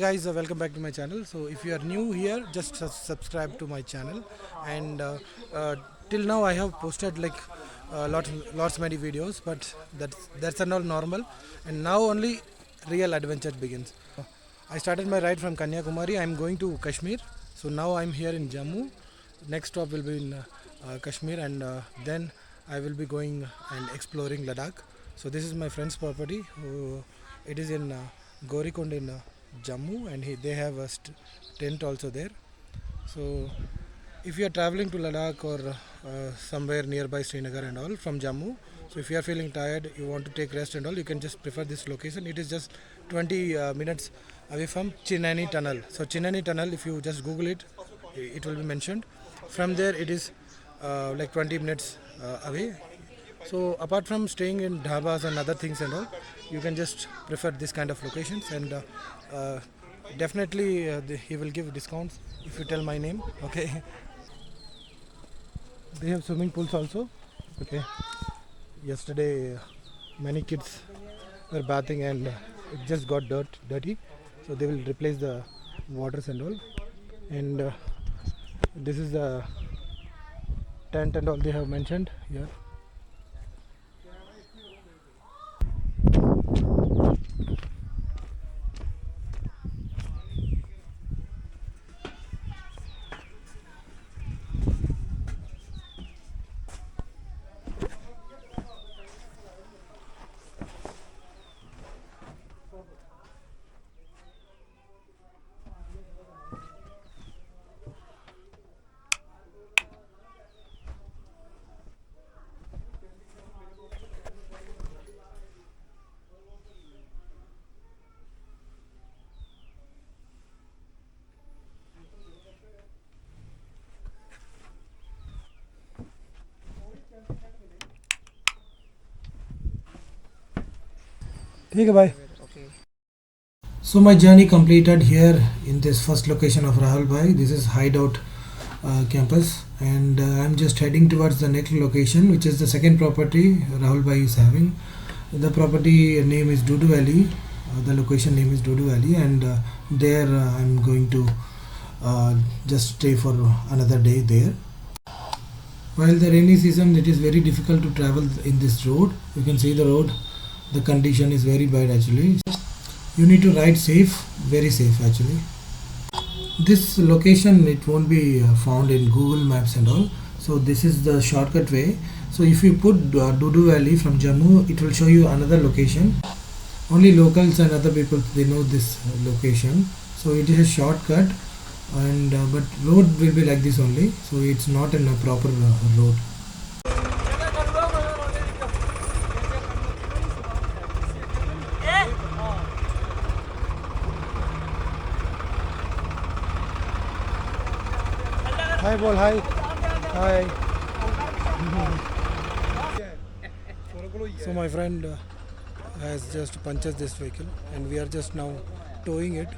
guys, welcome back to my channel. So if you are new here, just subscribe to my channel. And till now I have posted like lots many videos, but that's not normal. And now only real adventure begins. I started my ride from Kanyakumari. I'm going to Kashmir. So now I'm here in Jammu. Next stop will be in Kashmir, and then I will be going and exploring Ladakh. So this is my friend's property. It is in Gorikond in Jammu, and they have a tent also there. So if you are traveling to Ladakh or somewhere nearby Srinagar and all from Jammu, so if you are feeling tired, you want to take rest and all, you can just prefer this location. It is just 20 minutes away from Chinani Tunnel. So Chinani Tunnel, if you just Google it, it will be mentioned. From there, it is like 20 minutes away. So apart from staying in dhabas and other things and all, you can just prefer this kind of locations, and definitely he will give discounts if you tell my name. Okay. They have swimming pools also. Okay. Yesterday, many kids were bathing, and it just got dirty. So they will replace the waters and all. And this is the tent and all they have mentioned here. ठीक है भाई. So my journey completed here in this first location of Rahul Bhai. This is Hideout campus, and I'm just heading towards the next location, which is the second property Rahul Bhai is having. The property name is Dudu Valley. The location name is Dudu Valley, and there I'm going to just stay for another day there. While the rainy season, it is very difficult to travel in this road. You can see the road. The condition is very bad actually. You need to ride safe, very safe actually. This location, it won't be found in Google Maps and all. So this is the shortcut way. So if you put Dudu Valley from Jammu, it will show you another location. Only locals and other people, they know this location. So it is a shortcut, and but road will be like this only. So it's not in a proper road. Hi, Bol. Hi. Hi. So my friend has just punctured this vehicle, and we are just now towing it.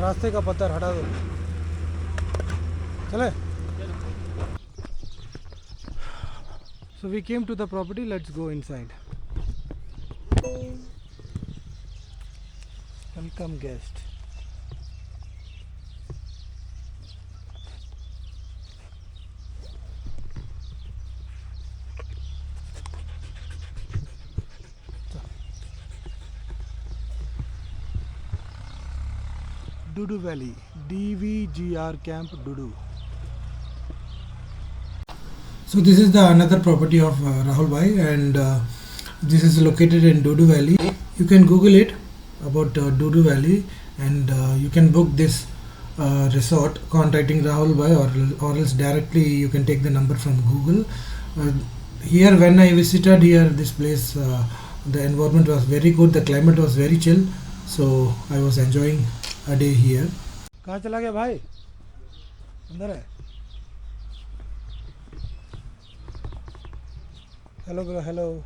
रास्ते का पत्थर हटा दो. चले. So we came to the property. Let's go inside. Welcome guest. Dudu Valley, DVGR Camp Dudu. So this is the another property of Rahul Bhai, and this is located in Dudu Valley. You can Google it about Dudu Valley, and you can book this resort contacting Rahul Bhai, or else directly you can take the number from Google. Here when I visited here, this place, the environment was very good, the climate was very chill, so I was enjoying a day here. कहाँ चला गया भाई? अंदर है. Hello bro, hello.